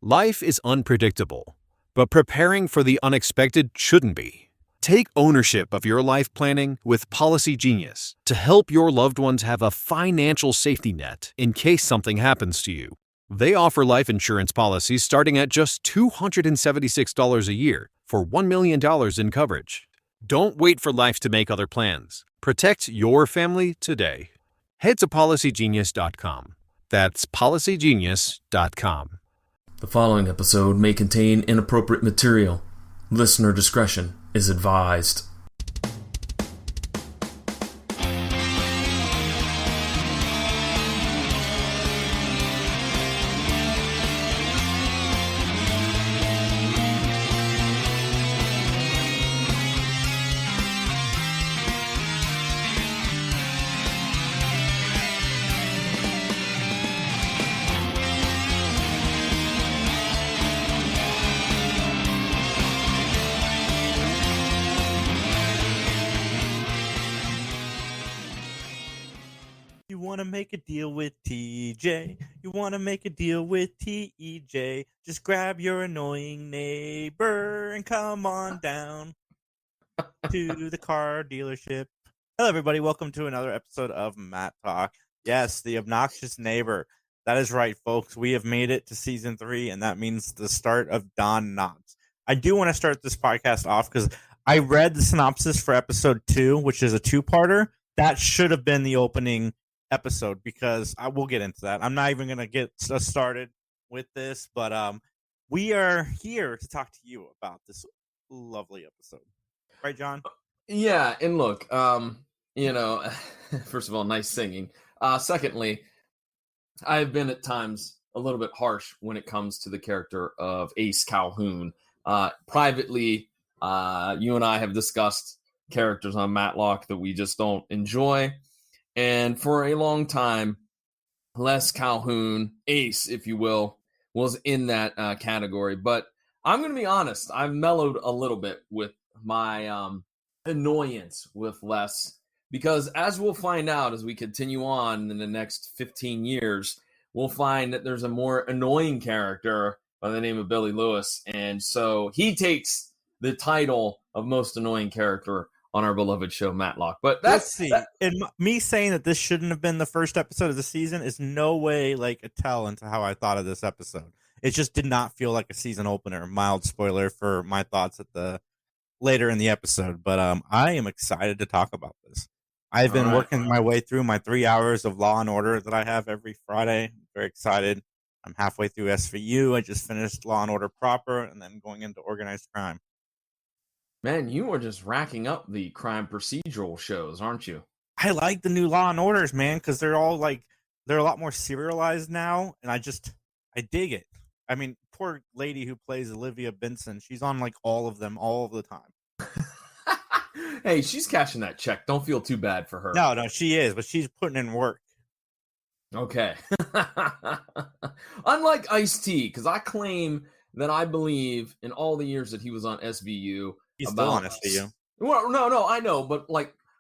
Life is unpredictable, but preparing for the unexpected shouldn't be. Take ownership of your life planning with Policy Genius to help your loved ones have a financial safety net in case something happens to you. They offer life insurance policies starting at just $276 a year for $1 million in coverage. Don't wait for life to make other plans. Protect your family today. Head to PolicyGenius.com. That's PolicyGenius.com. The following episode may contain inappropriate material. Listener discretion is advised. You want to make a deal with TJ. You want to make a deal with TEJ. Just grab your annoying neighbor and come on down to the car dealership. Hello, everybody. Welcome to another episode of Mattalk. Yes, the obnoxious neighbor. That is right, folks. We have made it to season 3, and that means the start of Don Knotts. I do want to start this podcast off because I read the synopsis for episode 2, which is a two-parter. That should have been the opening episode because I will get into that. I'm not even going to get us started with this, but we are here to talk to you about this lovely episode. Right, John? Yeah, and look, first of all, nice singing. Secondly, I've been at times a little bit harsh when it comes to the character of Ace Calhoun. Privately, you and I have discussed characters on Matlock that we just don't enjoy. And for a long time, Les Calhoun, Ace, if you will, was in that category. But I'm going to be honest, I've mellowed a little bit with my annoyance with Les. Because as we'll find out as we continue on in the next 15 years, we'll find that there's a more annoying character by the name of Billy Lewis. And so he takes the title of most annoying character on our beloved show, Matlock. But let's see. And me saying that this shouldn't have been the first episode of the season is no way like a tell into how I thought of this episode. It just did not feel like a season opener. Mild spoiler for my thoughts at the later in the episode. But I am excited to talk about this. I've been working my way through my 3 hours of Law and Order that I have every Friday. I'm very excited. I'm halfway through SVU. I just finished Law and Order proper and then going into organized crime. Man, you are just racking up the crime procedural shows, aren't you? I like the new Law and Orders, man, because they're all they're a lot more serialized now, and I dig it. I mean, poor lady who plays Olivia Benson, she's on all of them all of the time. Hey, she's cashing that check. Don't feel too bad for her. No, she is, but she's putting in work. Okay. Unlike Ice-T, because I claim that I believe in all the years that he was on SVU. He's still on SVU. Well, no, I know, but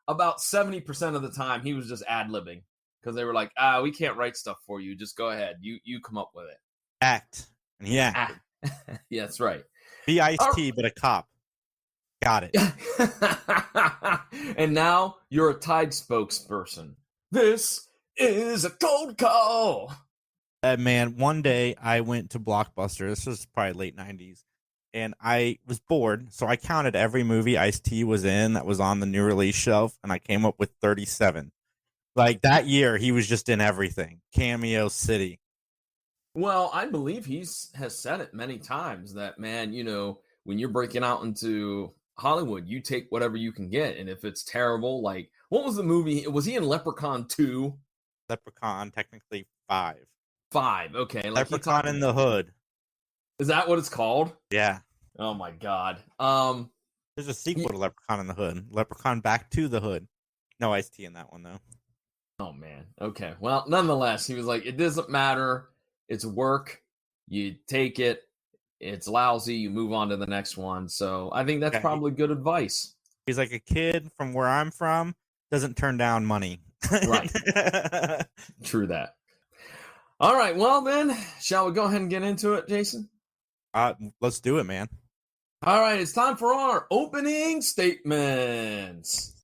about 70% of the time he was just ad-libbing because they were like, we can't write stuff for you. Just go ahead. You come up with it. Act. And he acted. Yeah, that's right. Be Ice-T, but a cop. Got it. And now you're a Tide spokesperson. This is a cold call. Man, one day I went to Blockbuster. This was probably late 90s. And I was bored, so I counted every movie Ice-T was in that was on the new release shelf, and I came up with 37. That year, he was just in everything. Cameo City. Well, I believe has said it many times that, man, when you're breaking out into Hollywood, you take whatever you can get. And if it's terrible, what was the movie? Was he in Leprechaun 2? Leprechaun, technically 5. 5, okay. Leprechaun in the Hood. Is that what it's called? Yeah. Oh my God. There's a sequel to Leprechaun in the Hood. Leprechaun Back to the Hood. No Ice-T in that one, though. Oh, man. Okay. Well, nonetheless, he was like, it doesn't matter. It's work. You take it. It's lousy. You move on to the next one. So I think that's probably good advice. He's like a kid from where I'm from doesn't turn down money. Right. True that. All right. Well, then, shall we go ahead and get into it, Jason? Let's do it, man. All right, it's time for our opening statements.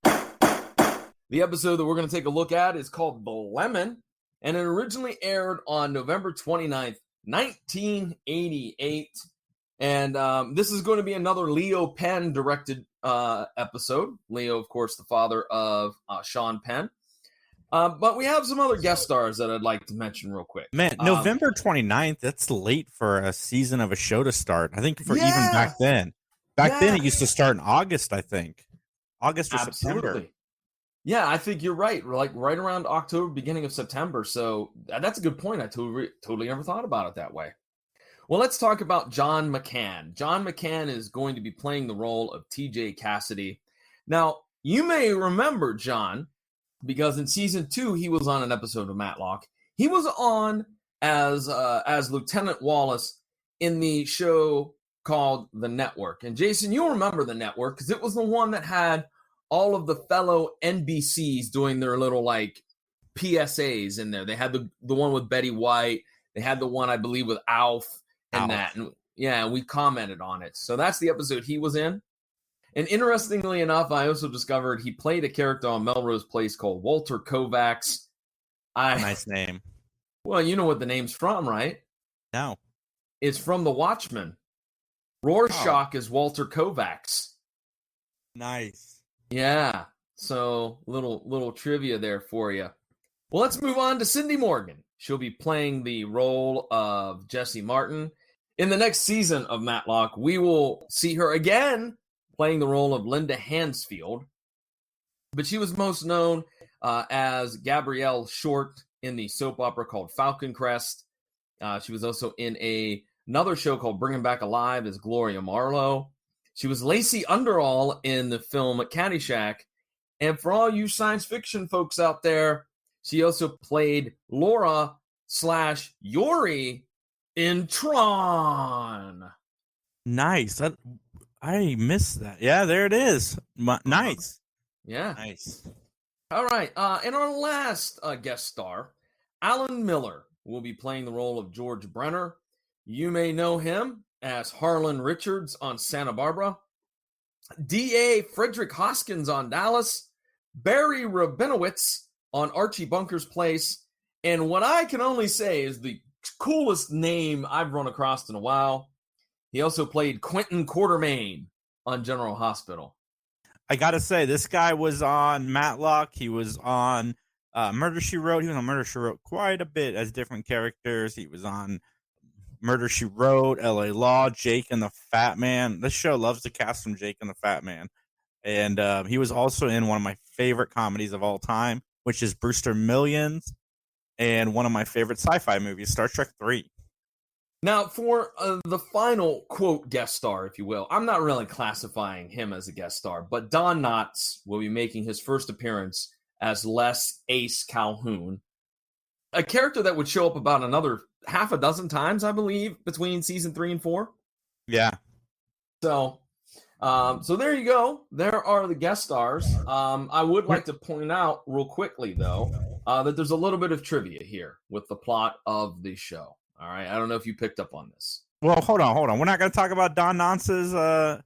The episode that we're going to take a look at is called The Lemon, and it originally aired on November 29th, 1988. And this is going to be another Leo Penn directed episode. Leo, of course, the father of Sean Penn. But we have some other guest stars that I'd like to mention real quick. Man, November 29th, that's late for a season of a show to start. I think even back then. Back then, it used to start in August, I think. August or September. Yeah, I think you're right. Like right around October, beginning of September. So that's a good point. I totally never thought about it that way. Well, let's talk about John McCann. John McCann is going to be playing the role of TJ Cassidy. Now, you may remember John, because in season 2, he was on an episode of Matlock. He was on as Lieutenant Wallace in the show called The Network. And Jason, you'll remember The Network because it was the one that had all of the fellow NBCs doing their little like PSAs in there. They had the one with Betty White. They had the one, I believe, with Alf and that. And yeah, we commented on it. So that's the episode he was in. And interestingly enough, I also discovered he played a character on Melrose Place called Walter Kovacs. Nice name. Well, you know what the name's from, right? No. It's from The Watchmen. Rorschach is Walter Kovacs. Nice. Yeah. So little trivia there for you. Well, let's move on to Cindy Morgan. She'll be playing the role of Jessie Martin. In the next season of Matlock, we will see her again playing the role of Linda Hansfield. But she was most known as Gabrielle Short in the soap opera called Falcon Crest. She was also in another show called Bring 'Em Back Alive as Gloria Marlowe. She was Lacey Underall in the film Caddyshack. And for all you science fiction folks out there, she also played Laura/Yori in Tron. Nice. I missed that. Yeah, there it is. Nice. Yeah. Nice. All right. And our last guest star, Alan Miller, will be playing the role of George Brenner. You may know him as Harlan Richards on Santa Barbara, D.A. Frederick Hoskins on Dallas, Barry Rabinowitz on Archie Bunker's Place, and what I can only say is the coolest name I've run across in a while. He also played Quentin Quartermain on General Hospital. I gotta say, this guy was on Matlock. He was on Murder, She Wrote. He was on Murder, She Wrote quite a bit as different characters. He was on Murder, She Wrote, L.A. Law, Jake and the Fat Man. This show loves the cast from Jake and the Fat Man. And he was also in one of my favorite comedies of all time, which is Brewster Millions, and one of my favorite sci-fi movies, Star Trek 3. Now, for the final, quote, guest star, if you will, I'm not really classifying him as a guest star, but Don Knotts will be making his first appearance as Les Ace Calhoun, a character that would show up about another half a dozen times, I believe, between season 3 and 4. Yeah. So there you go. There are the guest stars. I would like to point out real quickly, though, that there's a little bit of trivia here with the plot of the show. All right. I don't know if you picked up on this. Well, hold on. We're not going to talk about Don Knotts'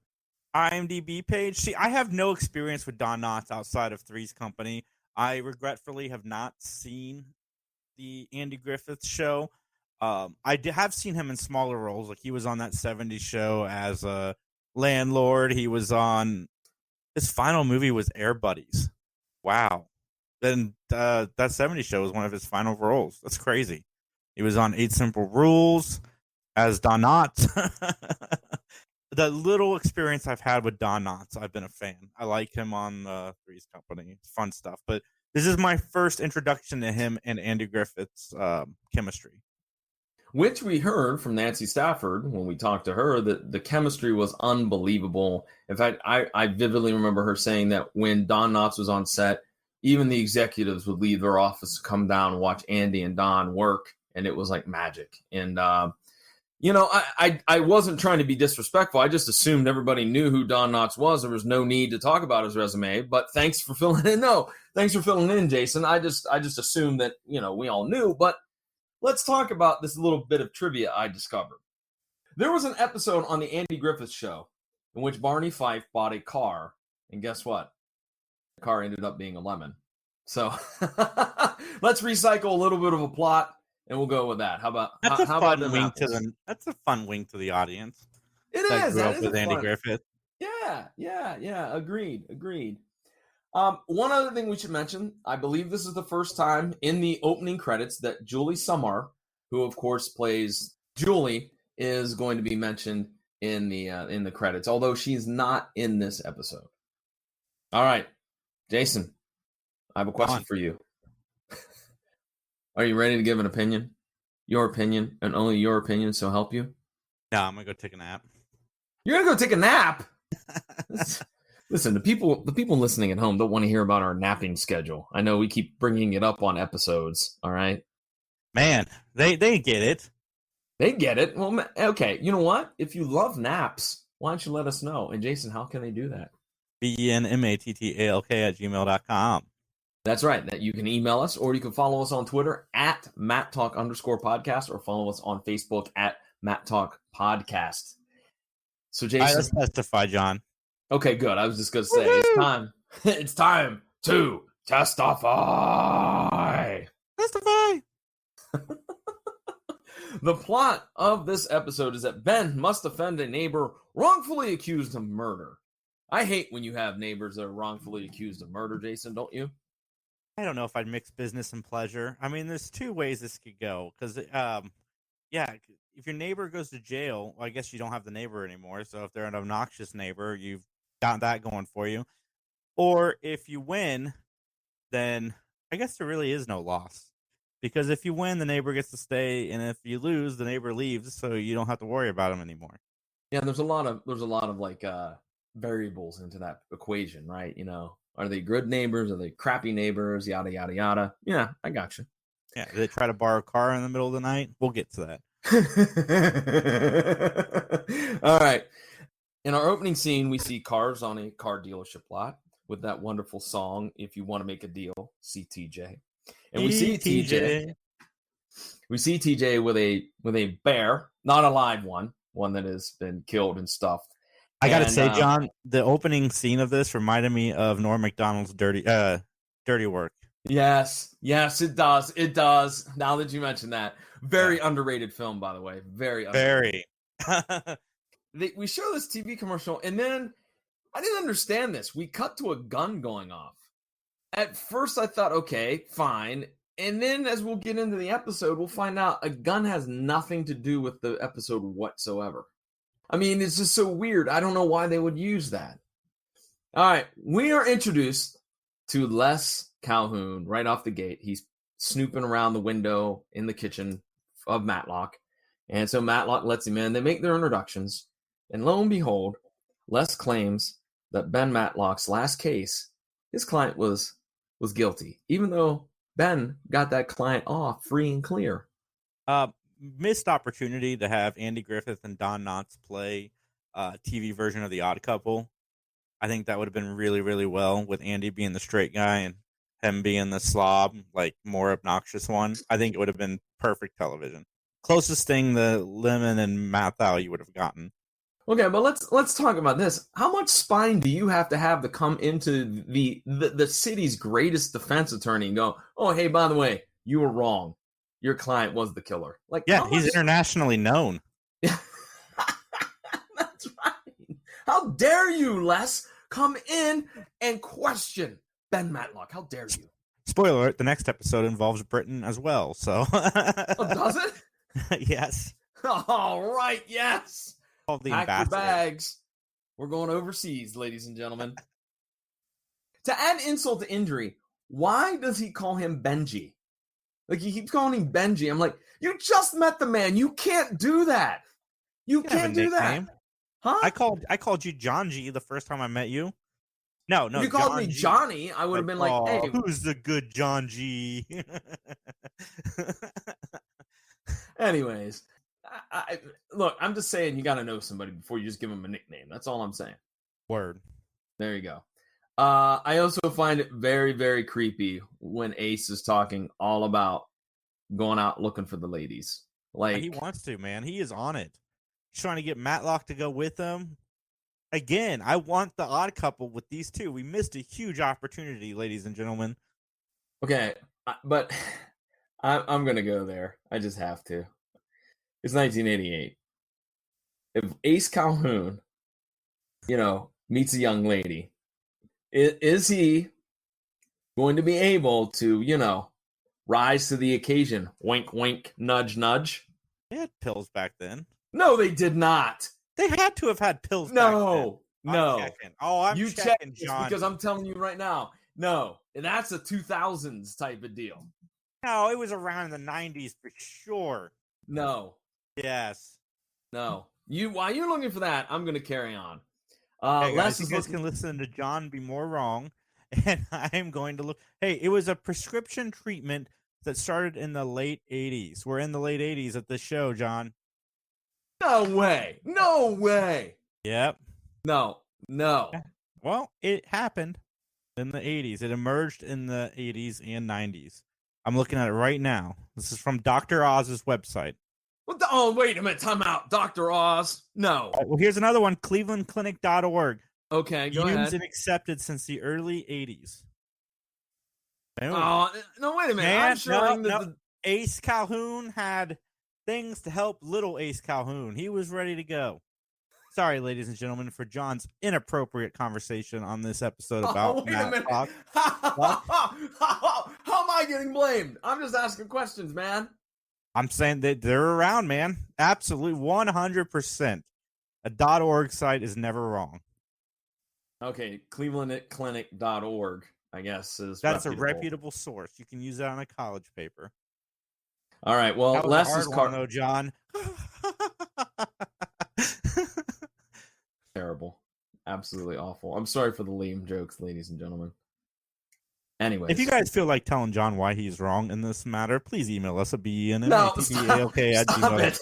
IMDb page. See, I have no experience with Don Knotts outside of Three's Company. I regretfully have not seen the Andy Griffith show. I have seen him in smaller roles. Like he was on that 70s show as a landlord. He was on, his final movie was Air Buddies. Wow. Then that 70s show was one of his final roles. That's crazy. He was on 8 Simple Rules as Don Knotts. The little experience I've had with Don Knotts, I've been a fan. I like him on Three's Company. Fun stuff. But this is my first introduction to him and Andy Griffith's chemistry. Which we heard from Nancy Stafford when we talked to her that the chemistry was unbelievable. In fact, I vividly remember her saying that when Don Knotts was on set, even the executives would leave their office to come down and watch Andy and Don work. And it was like magic. And, I wasn't trying to be disrespectful. I just assumed everybody knew who Don Knotts was. There was no need to talk about his resume. But thanks for filling in. No, thanks for filling in, Jason. I just assumed that, we all knew. But let's talk about this little bit of trivia I discovered. There was an episode on the Andy Griffith Show in which Barney Fife bought a car, and guess what? The car ended up being a lemon. So let's recycle a little bit of a plot, and we'll go with that. How about That's a how fun about wink to the. That's a fun wink to the audience. It That is. grew That up is with a Andy fun. Griffith. Yeah. Agreed. One other thing we should mention, I believe this is the first time in the opening credits that Julie Samar, who of course plays Julie, is going to be mentioned in the credits, although she's not in this episode. All right, Jason, I have a question for you. Are you ready to give an opinion? Your opinion, and only your opinion, so help you? No, I'm gonna go take a nap. You're gonna go take a nap? Listen, the people listening at home don't want to hear about our napping schedule. I know we keep bringing it up on episodes. All right, Man, they get it. they get it. Well, okay. You know what? If you love naps, why don't you let us know? And Jason, how can they do that? BenMattalk@gmail.com. That's right. That you can email us, or you can follow us on Twitter at Mattalk_podcast, or follow us on Facebook at Mattalk Podcast. So, Jason, All right, let's testify, John. Okay, good. I was just gonna say it's time. It's time to testify. Testify. The plot of this episode is that Ben must defend a neighbor wrongfully accused of murder. I hate when you have neighbors that are wrongfully accused of murder, Jason, don't you? I don't know if I'd mix business and pleasure. I mean, there's two ways this could go. Because, yeah, if your neighbor goes to jail, well, I guess you don't have the neighbor anymore. So if they're an obnoxious neighbor, you've got that going for you. Or if you win, then I guess there really is no loss. Because if you win, the neighbor gets to stay, and if you lose, the neighbor leaves, so you don't have to worry about him anymore. Yeah, there's a lot of like variables into that equation, right? You know, are they good neighbors? Are they crappy neighbors? Yada yada yada. Yeah, I got you. Yeah, they try to borrow a car in the middle of the night. We'll get to that. All right. In our opening scene, we see cars on a car dealership lot with that wonderful song, "If You Want to Make a Deal, See TJ." And we see TJ. We see TJ with a bear, not a live one that has been killed and stuffed. I gotta say, John, the opening scene of this reminded me of Norm Macdonald's Dirty Work. Yes, it does. It does. Now that you mentioned that, very underrated film, by the way. Very underrated. We show this TV commercial, and then I didn't understand this. We cut to a gun going off. At first, I thought, okay, fine. And then as we'll get into the episode, we'll find out a gun has nothing to do with the episode whatsoever. I mean, it's just so weird. I don't know why they would use that. All right, we are introduced to Les Calhoun right off the gate. He's snooping around the window in the kitchen of Matlock. And so Matlock lets him in. They make their introductions. And lo and behold, Les claims that Ben Matlock's last case, his client was guilty, even though Ben got that client off free and clear. Missed opportunity to have Andy Griffith and Don Knotts play a TV version of The Odd Couple. I think that would have been really, really well, with Andy being the straight guy and him being the slob, like more obnoxious one. I think it would have been perfect television. Closest thing the Lemon and Mattalk you would have gotten. Okay, but let's talk about this. How much spine do you have to come into the city's greatest defense attorney and go, "Oh, hey, by the way, you were wrong. Your client was the killer." Like, yeah, he's internationally known. That's right. How dare you, Les, come in and question Ben Matlock? How dare you? Spoiler alert, the next episode involves Britain as well, so. Oh, does it? Yes. All right, yes. Called the Pack your ambassador. bags. We're going overseas, ladies and gentlemen. To add insult to injury, why does he call him Benji? Like, he keeps calling him Benji. I'm like, you just met the man. You can't do that. You can't do that. Huh? I called you John G the first time I met you. No. If you called me Johnny, I would have been like, hey. Who's the good John G? Anyways, look, I'm just saying you got to know somebody before you just give them a nickname. That's all I'm saying. Word. There you go. I also find it very, very creepy when Ace is talking all about going out looking for the ladies. Like, he wants to, man. He is on it. He's trying to get Matlock to go with him. Again, I want the odd couple with these two. We missed a huge opportunity, ladies and gentlemen. Okay, but I'm going to go there. I just have to. It's 1988. If Ace Calhoun, meets a young lady, is he going to be able to, rise to the occasion? Wink, wink, nudge, nudge. They had pills back then. No, they did not. They had to have had pills back then. No. I'm checking, John. Because I'm telling you right now. No, that's a 2000s type of deal. No, it was around the 90s for sure. No. Yes. No. While you're looking for that, I'm going to carry on. Hey guys, you guys can listen to John be more wrong, and I'm going to look. Hey, it was a prescription treatment that started in the late 80s. We're in the late 80s at this show, John. No way. No way. Yep. No. Well, it happened in the 80s. It emerged in the 80s and 90s. I'm looking at it right now. This is from Dr. Oz's website. Oh, wait a minute. Time out. Dr. Oz. No. Right, well, here's another one. ClevelandClinic.org. Okay, go ahead. Used and accepted since the early 80s. Oh, no, wait a minute. Man, I'm sure Ace Calhoun had things to help little Ace Calhoun. He was ready to go. Sorry, ladies and gentlemen, for John's inappropriate conversation on this episode about Matlock. How am I getting blamed? I'm just asking questions, man. I'm saying that they're around, man. Absolutely, 100%. A .org site is never wrong. Okay, clevelandclinic.org, I guess, is That's reputable. A reputable source. You can use that on a college paper. All right, well, that was Les a hard is one, though, John. Terrible. Absolutely awful. I'm sorry for the lame jokes, ladies and gentlemen. Anyways. If you guys feel like telling John why he's wrong in this matter, please email us at No, stop it.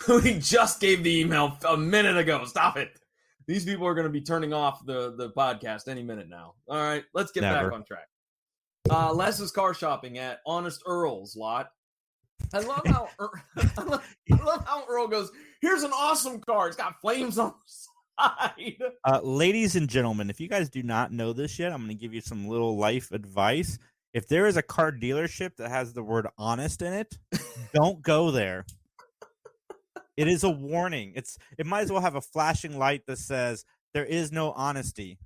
We just gave the email a minute ago. Stop it. These people are going to be turning off the podcast any minute now. All right, let's get back on track. Les is car shopping at Honest Earl's lot. I love how Earl goes, here's an awesome car. It's got flames on the side. Ladies and gentlemen, if you guys do not know this yet, I'm going to give you some little life advice. If there is a car dealership that has the word honest in it, don't go there. It is a warning. It might as well have a flashing light that says there is no honesty.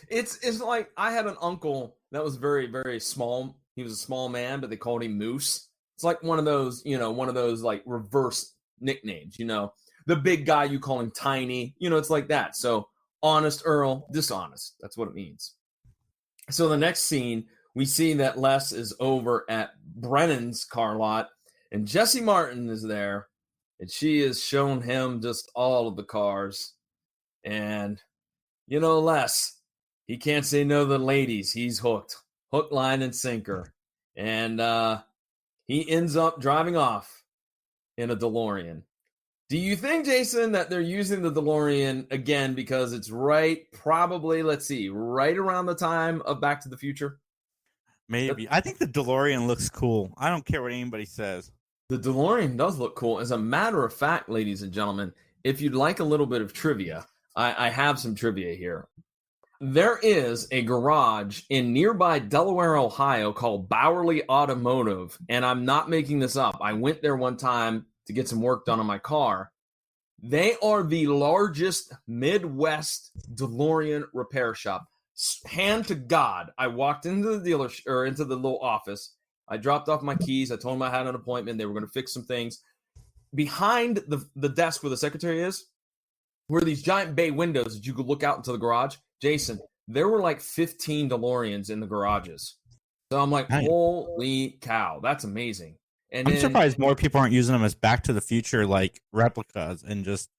It's like I had an uncle that was very, very small. He was a small man, but they called him Moose. It's like one of those like reverse nicknames, the big guy, you call him Tiny, it's like that. So Honest Earl, dishonest. That's what it means. So the next scene, we see that Les is over at Brennan's car lot, and Jesse Martin is there, and she has shown him just all of the cars. And, Les, he can't say no to the ladies. He's hooked. Hook, line, and sinker. And he ends up driving off in a DeLorean. Do you think, Jason, that they're using the DeLorean again because it's right around the time of Back to the Future? Maybe. I think the DeLorean looks cool. I don't care what anybody says. The DeLorean does look cool. As a matter of fact, ladies and gentlemen, if you'd like a little bit of trivia, I have some trivia here. There is a garage in nearby Delaware, Ohio called Bowerly Automotive, and I'm not making this up. I went there one time to get some work done on my car. They are the largest Midwest DeLorean repair shop. Hand to God, I walked into the dealership or into the little office. I dropped off my keys. I told them I had an appointment. They were going to fix some things. Behind the desk where the secretary is, were these giant bay windows that you could look out into the garage. Jason, there were like 15 DeLoreans in the garages. So I'm like, holy cow, that's amazing. And I'm surprised more people aren't using them as Back to the Future like replicas and just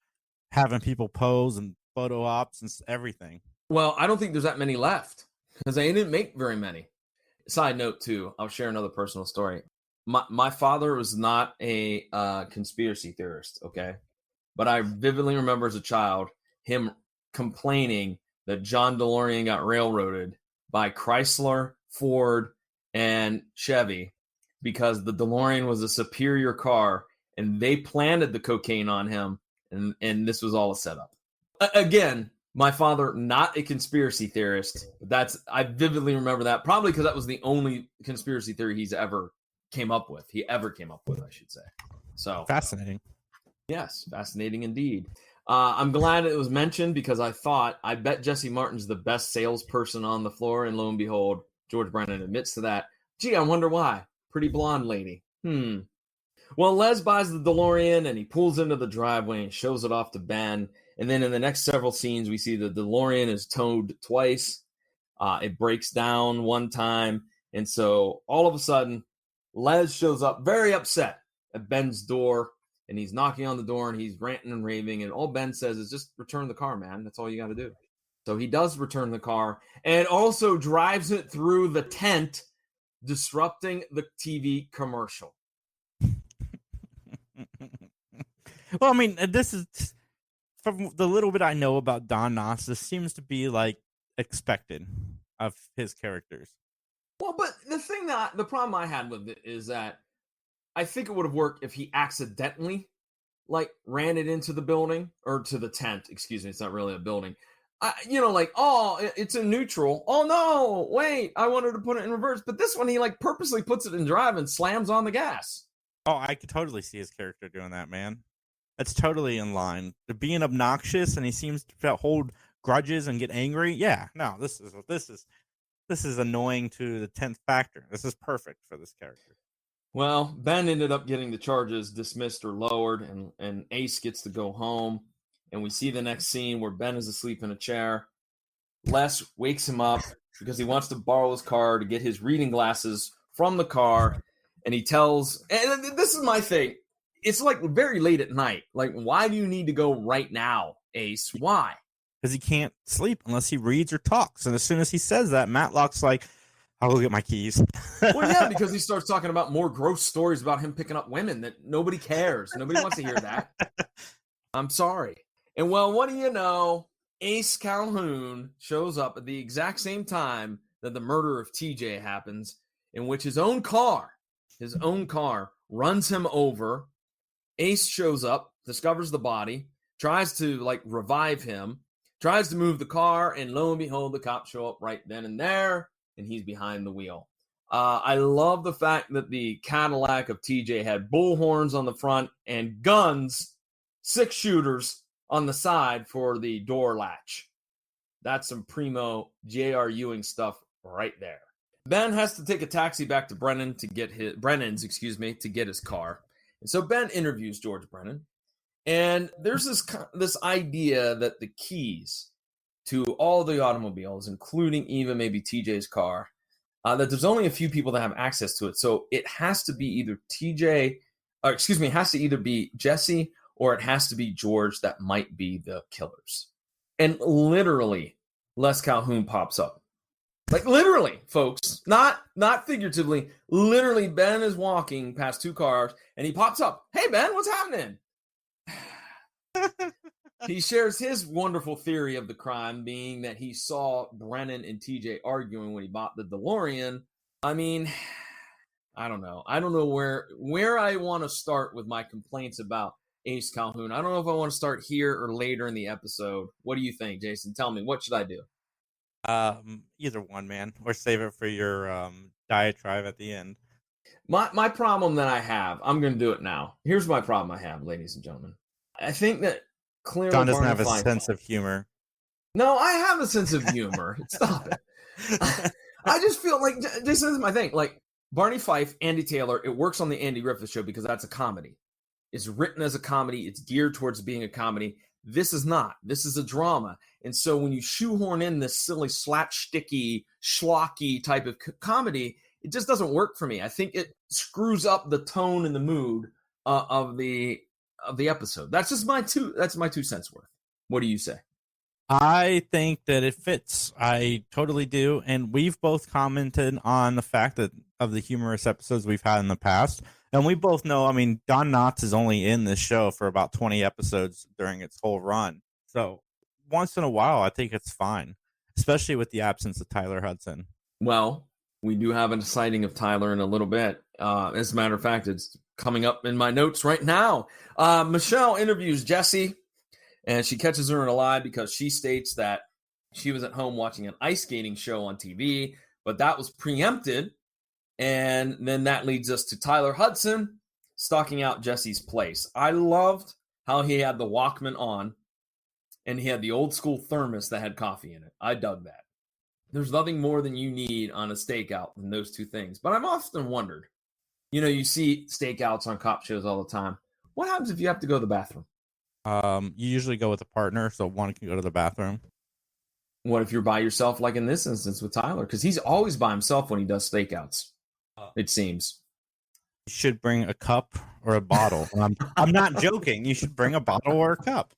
having people pose and photo ops and everything. Well, I don't think there's that many left because they didn't make very many. Side note, too, I'll share another personal story. My father was not a conspiracy theorist, okay? But I vividly remember as a child him complaining that John DeLorean got railroaded by Chrysler, Ford, and Chevy because the DeLorean was a superior car and they planted the cocaine on him and this was all a setup. Again, my father, not a conspiracy theorist. I vividly remember that, probably because that was the only conspiracy theory he ever came up with, I should say. So fascinating. Yes, fascinating indeed. I'm glad it was mentioned because I bet Jesse Martin's the best salesperson on the floor, and lo and behold, George Brennan admits to that. Gee, I wonder why. Pretty blonde lady. Well, Les buys the DeLorean and he pulls into the driveway and shows it off to Ben. And then in the next several scenes, we see the DeLorean is towed twice. It breaks down one time. And so all of a sudden, Les shows up very upset at Ben's door. And he's knocking on the door and he's ranting and raving. And all Ben says is just return the car, man. That's all you got to do. So he does return the car and also drives it through the tent, disrupting the TV commercial. Well, I mean, this is, from the little bit I know about Don Knotts, this seems to be like expected of his characters. Well, but the problem I had with it is that I think it would have worked if he accidentally ran it into the building or to the tent. Excuse me. It's not really a building. It's in neutral. Oh no, wait, I wanted to put it in reverse. But this one, he purposely puts it in drive and slams on the gas. Oh, I could totally see his character doing that, man. That's totally in line. Being obnoxious and he seems to hold grudges and get angry. Yeah, no, this is annoying to the 10th factor. This is perfect for this character. Well, Ben ended up getting the charges dismissed or lowered, and Ace gets to go home. And we see the next scene where Ben is asleep in a chair. Les wakes him up because he wants to borrow his car to get his reading glasses from the car. And he tells, and this is my thing, it's very late at night. Why do you need to go right now, Ace? Why? Because he can't sleep unless he reads or talks. And as soon as he says that, Matlock's like, I'll go get my keys. Well, yeah, because he starts talking about more gross stories about him picking up women that nobody cares. Nobody wants to hear that. I'm sorry. And well, what do you know? Ace Calhoun shows up at the exact same time that the murder of TJ happens, in which his own car runs him over. Ace shows up, discovers the body, tries to revive him, tries to move the car, and lo and behold, the cops show up right then and there, and he's behind the wheel. I love the fact that the Cadillac of TJ had bullhorns on the front and guns, 6 shooters on the side for the door latch. That's some primo J.R. Ewing stuff right there. Ben has to take a taxi back to Brennan's to get his car. And so Ben interviews George Brennan. And there's this idea that the keys to all the automobiles, including even maybe TJ's car, that there's only a few people that have access to it. So it has to be either it has to either be Jesse or it has to be George that might be the killers. And literally, Les Calhoun pops up. Literally, folks, not figuratively. Literally, Ben is walking past 2 cars and he pops up. Hey, Ben, what's happening? He shares his wonderful theory of the crime, being that he saw Brennan and TJ arguing when he bought the DeLorean. I mean, I don't know. I don't know where I want to start with my complaints about Ace Calhoun. I don't know if I want to start here or later in the episode. What do you think, Jason? Tell me, what should I do? Either one, man, or save it for your diatribe at the end. My problem that I have, I'm going to do it now. Here's my problem I have, ladies and gentlemen. I think that clearly Don doesn't have a sense of humor. No, I have a sense of humor. Stop it. I just feel like, this is my thing. Barney Fife, Andy Taylor, it works on the Andy Griffith Show because that's a comedy. It's written as a comedy. It's geared towards being a comedy. This is not. This is a drama. And so when you shoehorn in this silly slapsticky, schlocky type of comedy, it just doesn't work for me. I think it screws up the tone and the mood of the episode. That's just my 2 cents worth. What do you say? I think that it fits. I totally do. And we've both commented on the fact that of the humorous episodes we've had in the past. And we both know, I mean, Don Knotts is only in this show for about 20 episodes during its whole run. So once in a while, I think it's fine, especially with the absence of Tyler Hudson. Well, we do have a sighting of Tyler in a little bit. As a matter of fact, it's coming up in my notes right now. Michelle interviews Jesse, and she catches her in a lie because she states that she was at home watching an ice skating show on TV, but that was preempted. And then that leads us to Tyler Hudson stalking out Jesse's place. I loved how he had the Walkman on, and he had the old school thermos that had coffee in it. I dug that. There's nothing more than you need on a stakeout than those two things. But I've often wondered, you see stakeouts on cop shows all the time. What happens if you have to go to the bathroom? You usually go with a partner, so one can go to the bathroom. What if you're by yourself, like in this instance with Tyler? Because he's always by himself when he does stakeouts, it seems. You should bring a cup or a bottle. I'm not joking. You should bring a bottle or a cup.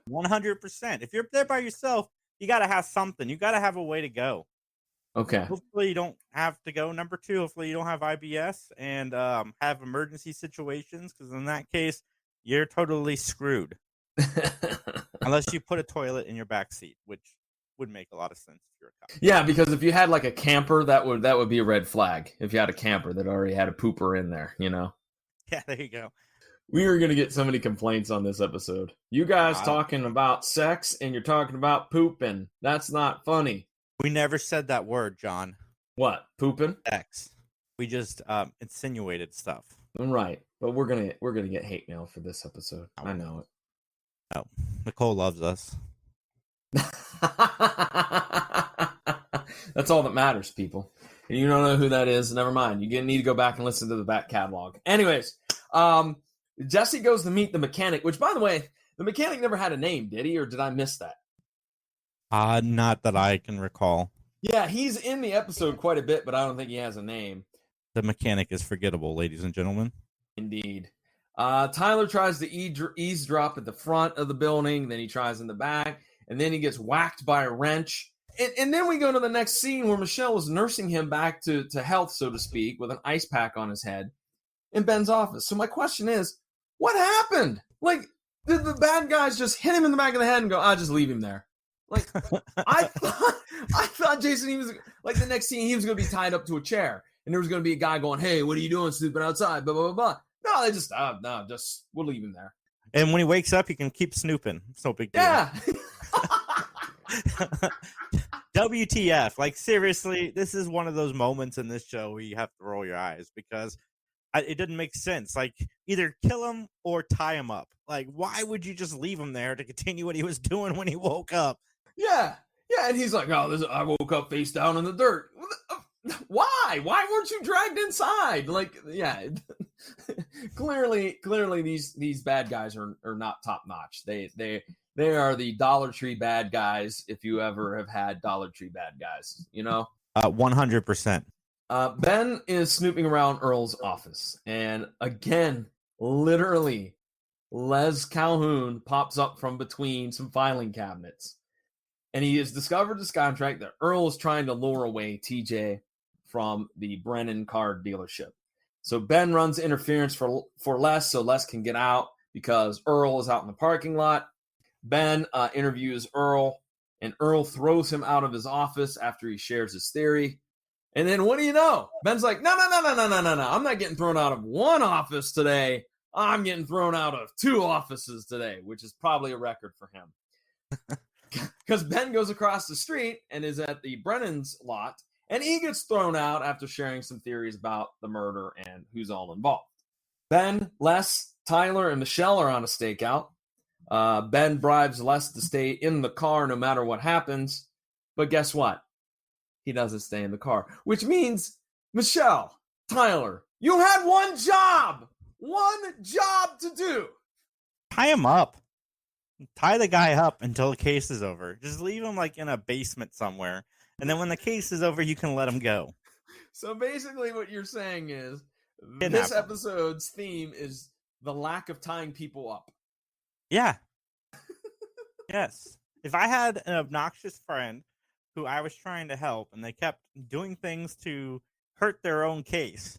100%. If you're there by yourself, you got to have something. You got to have a way to go. Okay. Hopefully you don't have to go. Number 2, hopefully you don't have IBS and have emergency situations, because in that case, you're totally screwed. Unless you put a toilet in your back seat, which would make a lot of sense if you're a cop. Yeah, because if you had like a camper, that would be a red flag. If you had a camper that already had a pooper in there, Yeah, there you go. We are going to get so many complaints on this episode. You guys talking about sex and you're talking about pooping. That's not funny. We never said that word, John. What? Pooping? Sex. We just insinuated stuff. Right. But we're gonna get hate mail for this episode. I know it. Oh, Nicole loves us. That's all that matters, people. And you don't know who that is, never mind. You need to go back and listen to the back catalog. Anyways, Jesse goes to meet the mechanic, which, by the way, the mechanic never had a name, did he? Or did I miss that? Not that I can recall. Yeah, he's in the episode quite a bit, but I don't think he has a name. The mechanic is forgettable, ladies and gentlemen. Indeed. Tyler tries to eavesdrop at the front of the building, then he tries in the back, and then he gets whacked by a wrench. And then we go to the next scene where Michelle is nursing him back to health, so to speak, with an ice pack on his head in Ben's office. So my question is, what happened? Like, did the bad guys just hit him in the back of the head and go, just leave him there? Like, I thought Jason, he was like, the next scene, he was going to be tied up to a chair, and there was going to be a guy going, "Hey, what are you doing, sleeping outside?" Blah, blah, blah, blah. No, they just, we'll leave him there. And when he wakes up, he can keep snooping. It's no big deal. Yeah. WTF. Like, seriously, this is one of those moments in this show where you have to roll your eyes, because it didn't make sense. Like, either kill him or tie him up. Like, why would you just leave him there to continue what he was doing when he woke up? Yeah. Yeah, and he's like, I woke up face down in the dirt. Why? Why weren't you dragged inside? Like, yeah. clearly these bad guys are not top notch. They are the Dollar Tree bad guys, if you ever have had Dollar Tree bad guys, 100%. Ben is snooping around Earl's office, and again, literally, Les Calhoun pops up from between some filing cabinets. And he has discovered this contract that Earl is trying to lure away TJ from the Brennan car dealership. So Ben runs interference for Les, so Les can get out because Earl is out in the parking lot. Ben interviews Earl, and Earl throws him out of his office after he shares his theory. And then what do you know? Ben's like, no. I'm not getting thrown out of one office today. I'm getting thrown out of 2 offices today, which is probably a record for him. Because Ben goes across the street and is at the Brennan's lot, and he gets thrown out after sharing some theories about the murder and who's all involved. Ben, Les, Tyler, and Michelle are on a stakeout. Ben bribes Les to stay in the car no matter what happens. But guess what? He doesn't stay in the car, which means, Michelle, Tyler, you had one job to do. Tie him up. Tie the guy up until the case is over. Just leave him like in a basement somewhere. And then when the case is over, you can let him go. So basically what you're saying is Kidnap this him. episode's theme is the lack of tying people up. Yeah. Yes. If I had an obnoxious friend who I was trying to help and they kept doing things to hurt their own case,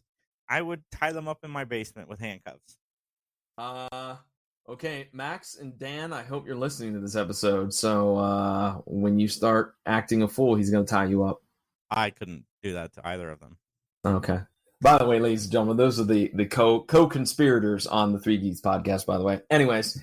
I would tie them up in my basement with handcuffs. Okay, Max and Dan, I hope you're listening to this episode. So when you start acting a fool, he's going to tie you up. I couldn't do that to either of them. Okay. By the way, ladies and gentlemen, those are the co-conspirators on the Three Geeks podcast, by the way. Anyways,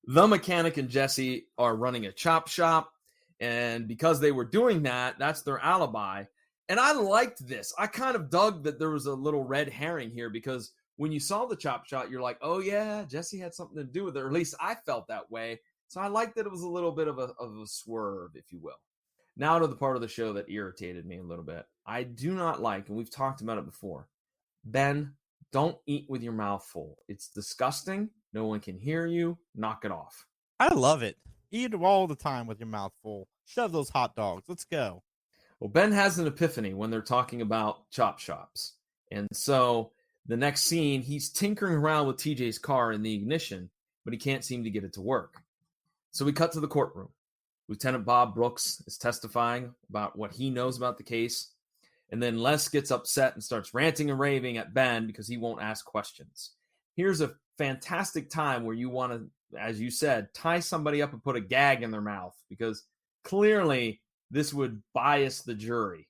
the mechanic and Jesse are running a chop shop, and because they were doing that, that's their alibi. And I liked this. I kind of dug that there was a little red herring here, because when you saw the chop shop, you're like, oh yeah, Jesse had something to do with it, or at least I felt that way. So I liked that it was a little bit of a swerve, if you will. Now to the part of the show that irritated me a little bit. I do not like, and we've talked about it before, Ben, don't eat with your mouth full. It's disgusting. No one can hear you. Knock it off. I love it. Eat all the time with your mouth full. Shove those hot dogs. Let's go. Well, Ben has an epiphany when they're talking about chop shops. And so the next scene, he's tinkering around with TJ's car in the ignition, but he can't seem to get it to work. So we cut to the courtroom. Lieutenant Bob Brooks is testifying about what he knows about the case. And then Les gets upset and starts ranting and raving at Ben because he won't ask questions. Here's a fantastic time where you want to, as you said, tie somebody up and put a gag in their mouth, because clearly this would bias the jury.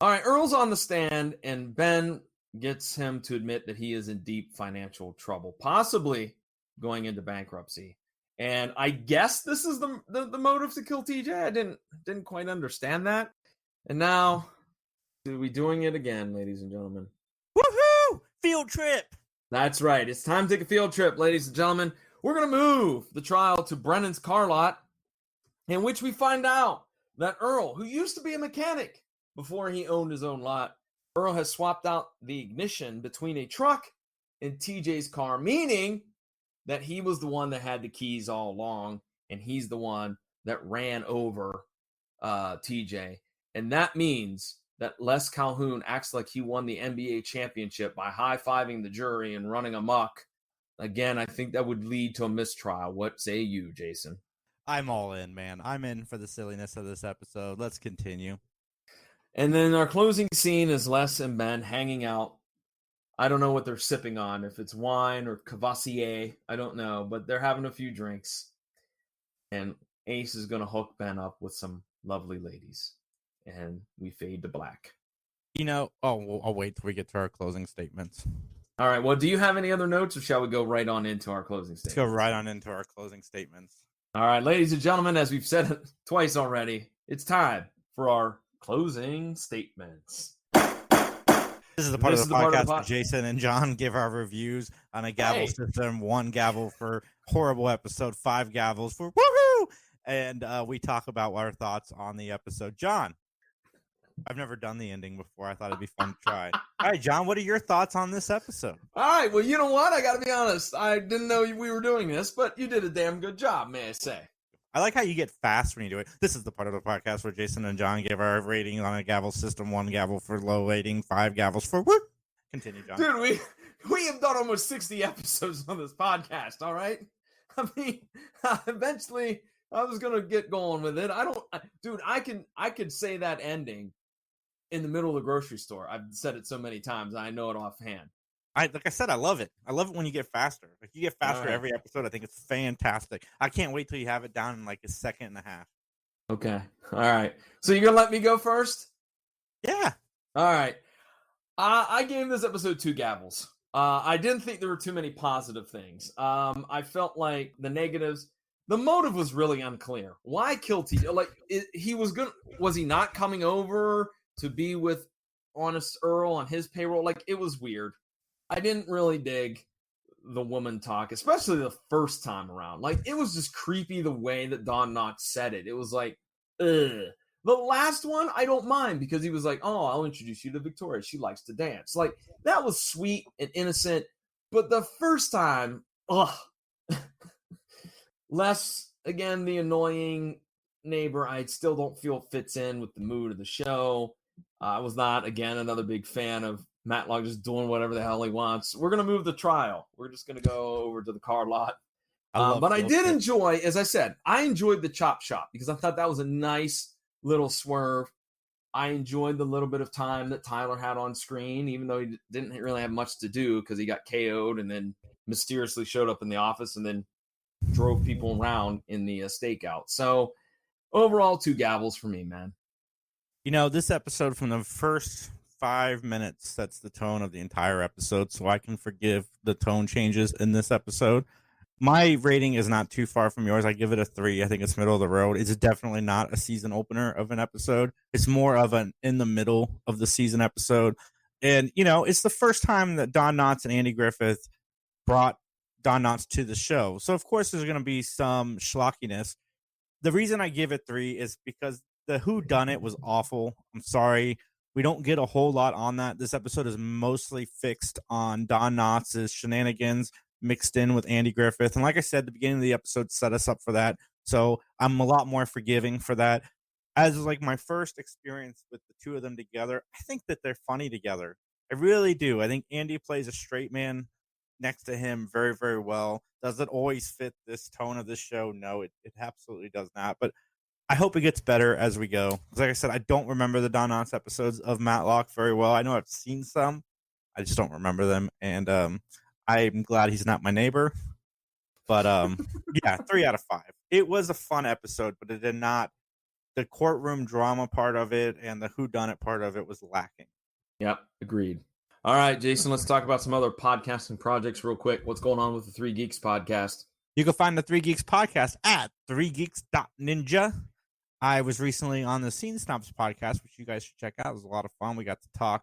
All right, Earl's on the stand, and Ben gets him to admit that he is in deep financial trouble, possibly going into bankruptcy. And I guess this is the motive to kill TJ. I didn't quite understand that. And now we're doing it again, ladies and gentlemen. Woohoo! Field trip. That's right. It's time to take a field trip, ladies and gentlemen. We're going to move the trial to Brennan's car lot, in which we find out that Earl, who used to be a mechanic before he owned his own lot, Earl has swapped out the ignition between a truck and TJ's car, meaning that he was the one that had the keys all along, and he's the one that ran over TJ. And that means that Les Calhoun acts like he won the NBA championship by high-fiving the jury and running amok. Again, I think that would lead to a mistrial. What say you, Jason? I'm all in, man. I'm in for the silliness of this episode. Let's continue. And then our closing scene is Les and Ben hanging out. I don't know what they're sipping on, if it's wine or Cavassier. I don't know, but they're having a few drinks. And Ace is going to hook Ben up with some lovely ladies. And we fade to black. I'll wait till we get to our closing statements. All right. Well, do you have any other notes, or shall we go right on into our closing statements? Let's go right on into our closing statements. All right, ladies and gentlemen, as we've said it twice already, it's time for our closing statements. This is the part of the podcast where Jason and John give our reviews on a gavel system. 1 gavel for horrible episode, 5 gavels for woohoo! And we talk about our thoughts on the episode. John, I've never done the ending before. I thought it'd be fun to try. All right, John, what are your thoughts on this episode? All right, well, you know what? I got to be honest. I didn't know we were doing this, but you did a damn good job, may I say. I like how you get fast when you do it. This is the part of the podcast where Jason and John give our rating on a gavel system. 1 gavel for low rating, 5 gavels for woo. Continue, John. Dude, we have done almost 60 episodes on this podcast, all right? I mean, eventually I was going to get going with it. I could say that ending in the middle of the grocery store. I've said it so many times, I know it offhand. Like I said, I love it. I love it when you get faster. Like you get faster every episode. I think it's fantastic. I can't wait till you have it down in like a second and a half. Okay. All right. So you're going to let me go first? Yeah. All right. I gave this episode 2 gavels. I didn't think there were too many positive things. I felt like the negatives, the motive was really unclear. Why kill TJ? Like was he not coming over to be with Honest Earl on his payroll? Like, it was weird. I didn't really dig the woman talk, especially the first time around. Like, it was just creepy the way that Don Knotts said it. It was like, ugh. The last one, I don't mind, because he was like, oh, I'll introduce you to Victoria. She likes to dance. Like, that was sweet and innocent. But the first time, ugh. Les, again, the annoying neighbor, I still don't feel fits in with the mood of the show. I was not, again, another big fan of Matlock just doing whatever the hell he wants. We're going to move the trial. We're just going to go over to the car lot. But I did enjoy, as I said, I enjoyed the chop shop because I thought that was a nice little swerve. I enjoyed the little bit of time that Tyler had on screen, even though he didn't really have much to do because he got KO'd and then mysteriously showed up in the office and then drove people around in the stakeout. So overall, 2 gavels for me, man. This episode from the first 5 minutes sets the tone of the entire episode, so I can forgive the tone changes in this episode. My rating is not too far from yours. I give it a 3. I think it's middle of the road. It's definitely not a season opener of an episode. It's more of an in the middle of the season episode. And, it's the first time that Don Knotts and Andy Griffith brought Don Knotts to the show. So, of course, there's going to be some schlockiness. The reason I give it 3 is because the whodunit was awful. I'm sorry. We don't get a whole lot on that. This episode is mostly fixed on Don Knotts' shenanigans mixed in with Andy Griffith. And like I said, the beginning of the episode set us up for that. So I'm a lot more forgiving for that. As like my first experience with the two of them together, I think that they're funny together. I really do. I think Andy plays a straight man next to him very, very well. Does it always fit this tone of this show? No, it absolutely does not. But I hope it gets better as we go. Because like I said, I don't remember the Don Knotts episodes of Matlock very well. I know I've seen some. I just don't remember them. And I'm glad he's not my neighbor. But yeah, 3 out of 5. It was a fun episode, but it did not. The courtroom drama part of it and the whodunit part of it was lacking. Yep, agreed. All right, Jason, let's talk about some other podcasting projects real quick. What's going on with the 3 Geeks podcast? You can find the 3 Geeks podcast at 3geeks.ninja. I was recently on the Synopsis podcast, which you guys should check out. It was a lot of fun. We got to talk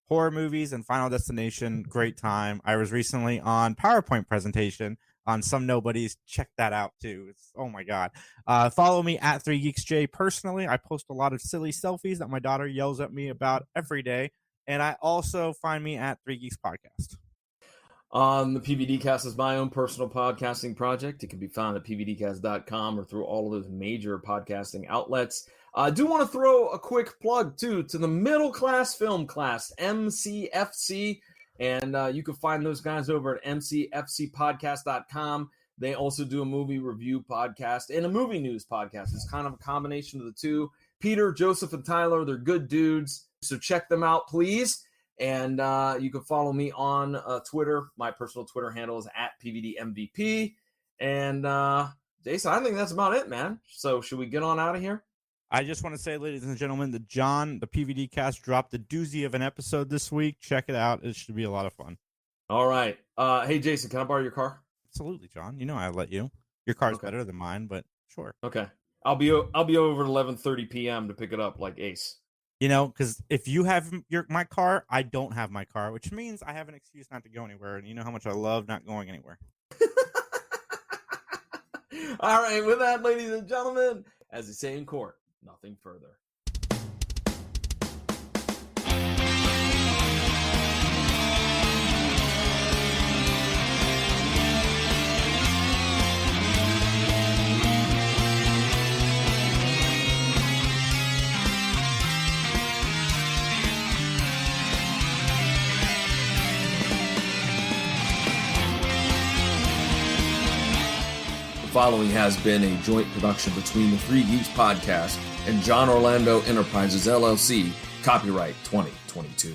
horror movies and Final Destination. Great time. I was recently on PowerPoint presentation on Some Nobodies. Check that out too. Oh my God. Follow me at 3GeeksJ personally. I post a lot of silly selfies that my daughter yells at me about every day. And I also find me at 3 Geeks Podcast. The PVDcast is my own personal podcasting project. It can be found at pvdcast.com or through all of those major podcasting outlets. I do want to throw a quick plug, too, to the middle class film class, MCFC. And you can find those guys over at mcfcpodcast.com. They also do a movie review podcast and a movie news podcast. It's kind of a combination of the two. Peter, Joseph, and Tyler, they're good dudes. So check them out, please. And you can follow me on Twitter. My personal Twitter handle is at PVDMVP. And Jason, I think that's about it, man. So should we get on out of here? I just want to say, ladies and gentlemen, that John, the PVD cast, dropped a doozy of an episode this week. Check it out. It should be a lot of fun. All right. Hey, Jason, can I borrow your car? Absolutely, John. You know I'll let you. Your car's better than mine, but sure. Okay. I'll be over at 11:30 p.m. to pick it up like Ace. Because if you have my car, I don't have my car, which means I have an excuse not to go anywhere. And you know how much I love not going anywhere. All right. With that, ladies and gentlemen, as they say in court, nothing further. The following has been a joint production between the 3 Geeks Podcast and John Orlando Enterprises, LLC, copyright 2022.